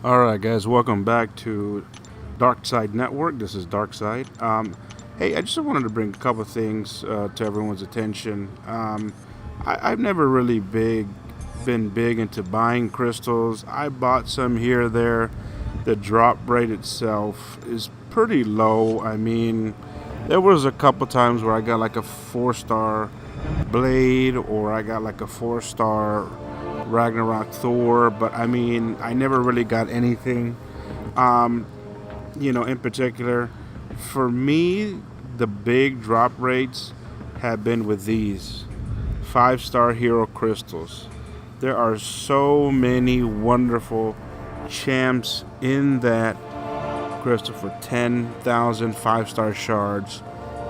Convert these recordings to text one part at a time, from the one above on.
All right, guys, welcome back to Dark Side Network. This is Dark Side. Hey, I just wanted to bring a couple things to everyone's attention. I've never really been big into buying crystals. I bought some here or there. The drop rate itself is pretty low. I mean, there was a couple times where I got like a 4-star blade, or I got like a 4-star Ragnarok Thor, but I mean, I never really got anything, in particular. For me, the big drop rates have been with these 5-star hero crystals. There are so many wonderful champs in that crystal for 10,000 5-star shards,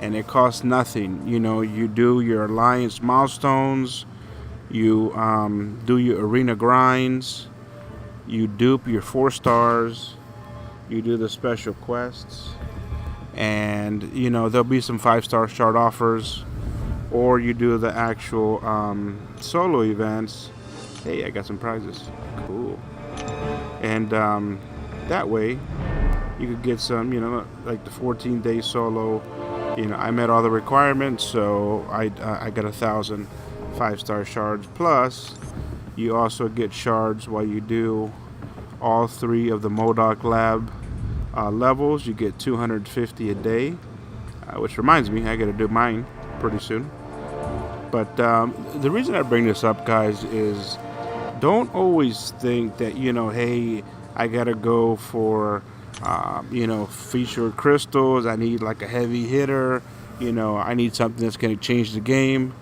and it costs nothing. You do your alliance milestones, you do your arena grinds, you dupe your 4 stars, you do the special quests, and there'll be some 5-star shard offers, or you do the actual solo events. Hey, I got some prizes. Cool. And that way, you could get some, like the 14-day solo. I met all the requirements, so I got 1,000 5-star shards. Plus, you also get shards while you do all 3 of the Modoc Lab levels. You get 250 a day, which reminds me, I got to do mine pretty soon. But the reason I bring this up, guys, is don't always think that, hey, I got to go for, featured crystals. I need like a heavy hitter. I need something that's going to change the game.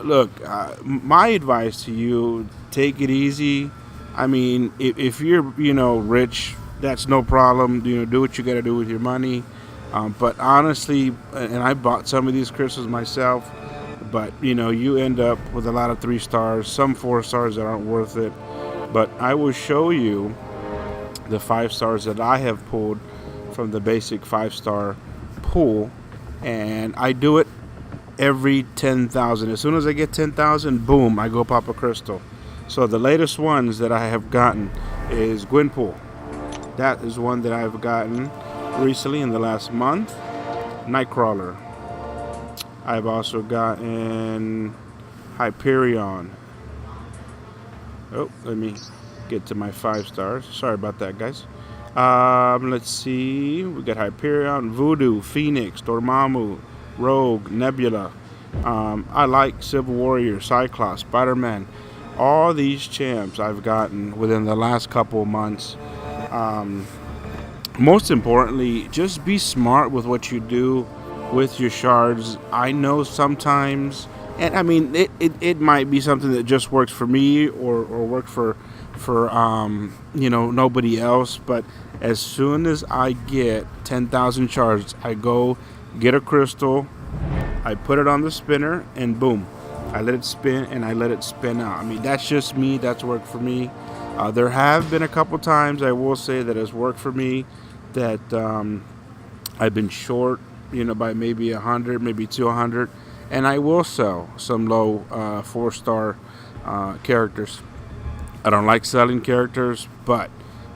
Look, my advice to you, take it easy. I mean, if you're, rich, that's no problem. Do what you got to do with your money. But honestly, and I bought some of these crystals myself, but you end up with a lot of 3 stars, some 4 stars that aren't worth it. But I will show you the 5 stars that I have pulled from the basic 5-star pool, and I do it every 10,000. As soon as I get 10,000, boom, I go pop a crystal. So the latest ones that I have gotten is Gwynpool. That is one that I've gotten recently in the last month. Nightcrawler. I've also gotten Hyperion. Oh, let me get to my 5 stars. Sorry about that, guys. Let's see. We got Hyperion, Voodoo, Phoenix, Dormammu, Rogue, Nebula. I like Civil Warrior, Cyclops, Spider-Man. All these champs I've gotten within the last couple of months. Most importantly, just be smart with what you do with your shards. I know sometimes, and I mean, it might be something that just works for me or work for nobody else. But as soon as I get 10,000 shards, I go get a crystal, I put it on the spinner, and boom, I let it spin and I let it spin out. I mean, that's just me. That's worked for me. There have been a couple times, I will say, that has worked for me that I've been short, by maybe 100, maybe 200, and I will sell some low 4-star characters. I don't like selling characters, but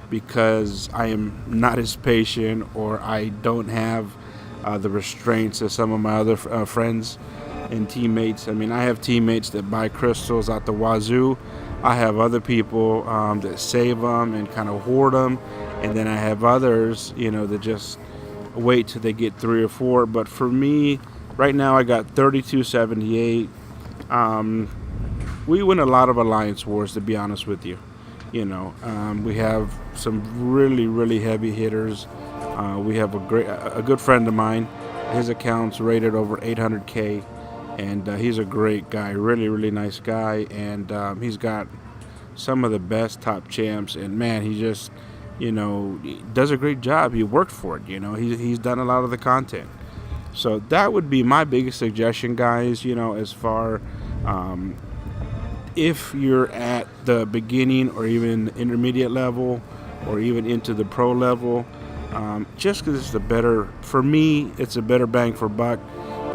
because I am not as patient, or I don't have the restraints as some of my other friends and teammates. I mean, I have teammates that buy crystals out the wazoo. I have other people that save them and kind of hoard them, and then I have others, that just wait till they get 3 or 4. But for me, right now, I got 3278. We win a lot of alliance wars, to be honest with you. We have some really, really heavy hitters. We have a good friend of mine. His account's rated over 800K, and he's a great guy, really, really nice guy, and he's got some of the best top champs. And man, he just, he does a great job. He worked for it. He's done a lot of the content. So that would be my biggest suggestion, guys. As far if you're at the beginning or even intermediate level or even into the pro level, just because for me, it's a better bang for buck.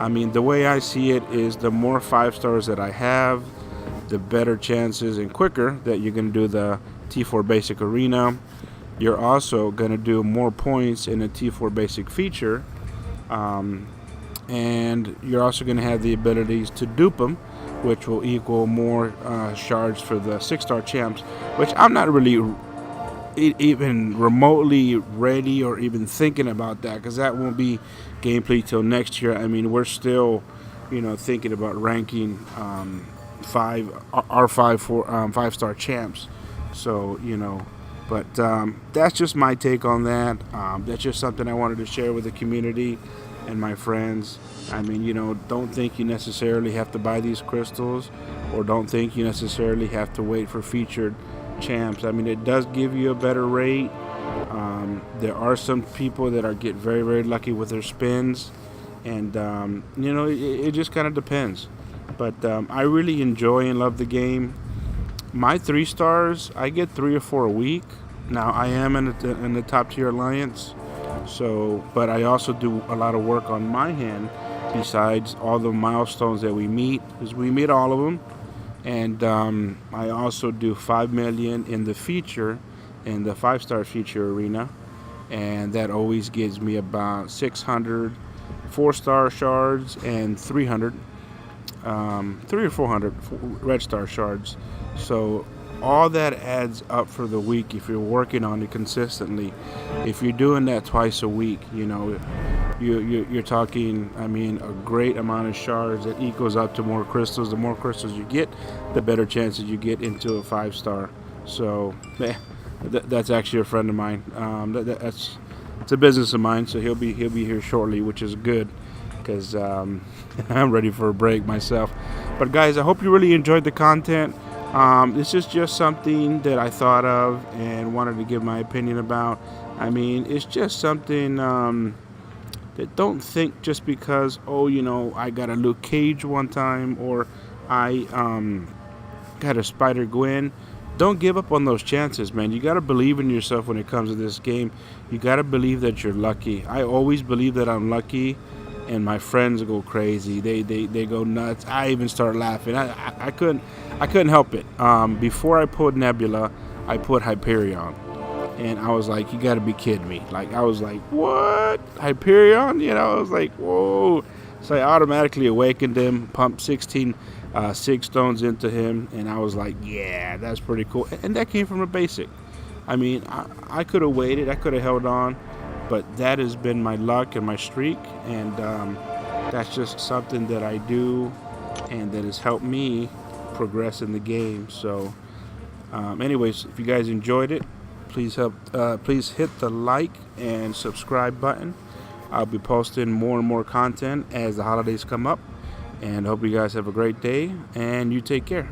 I mean, the way I see it is the more 5 stars that I have, the better chances and quicker that you're going to do the T4 Basic Arena. you're also going to do more points in the T4 basic feature, and you're also going to have the abilities to dupe them, which will equal more shards for the 6-star champs, which I'm not really even remotely ready or even thinking about that, because that won't be gameplay till next year. I mean, we're still, thinking about ranking our 5-star champs. So but that's just my take on that. That's just something I wanted to share with the community and my friends. I mean, don't think you necessarily have to buy these crystals, or don't think you necessarily have to wait for featured champs. I mean, it does give you a better rate. There are some people that get very, very lucky with their spins, and it just kind of depends. But I really enjoy and love the game. My 3 stars, I get 3 or 4 a week. Now I am in the top tier alliance, but I also do a lot of work on my hand besides all the milestones that we meet, because we meet all of them. And I also do 5 million in the feature, in the 5-star feature arena, and that always gives me about 600 4-star shards and 300, 3 or 400 red star shards. So all that adds up for the week if you're working on it consistently. If you're doing that twice a week, you're talking, I mean, a great amount of shards that equals up to more crystals. The more crystals you get, the better chances you get into a 5-star. So that's actually a friend of mine. It's a business of mine, so he'll be here shortly, which is good, because I'm ready for a break myself. But guys, I hope you really enjoyed the content. This is just something that I thought of and wanted to give my opinion about. I mean, it's just something that don't think just because, I got a Luke Cage one time, or I got a Spider-Gwen. Don't give up on those chances, man. You got to believe in yourself when it comes to this game. You got to believe that you're lucky. I always believe that I'm lucky, and my friends go crazy. They go nuts. I even start laughing. I couldn't help it. Before I pulled Nebula, I put Hyperion, and I was like, you got to be kidding me. Like, I was like, what? Hyperion? I was like, whoa. So I automatically awakened him, pumped 16 sig stones into him, and I was like, yeah, that's pretty cool. And that came from a basic. I mean, I could have waited, I could have held on, but that has been my luck and my streak, and that's just something that I do, and that has helped me progress in the game. So anyways, if you guys enjoyed it, please hit the like and subscribe button. I'll be posting more and more content as the holidays come up, and hope you guys have a great day, and you take care.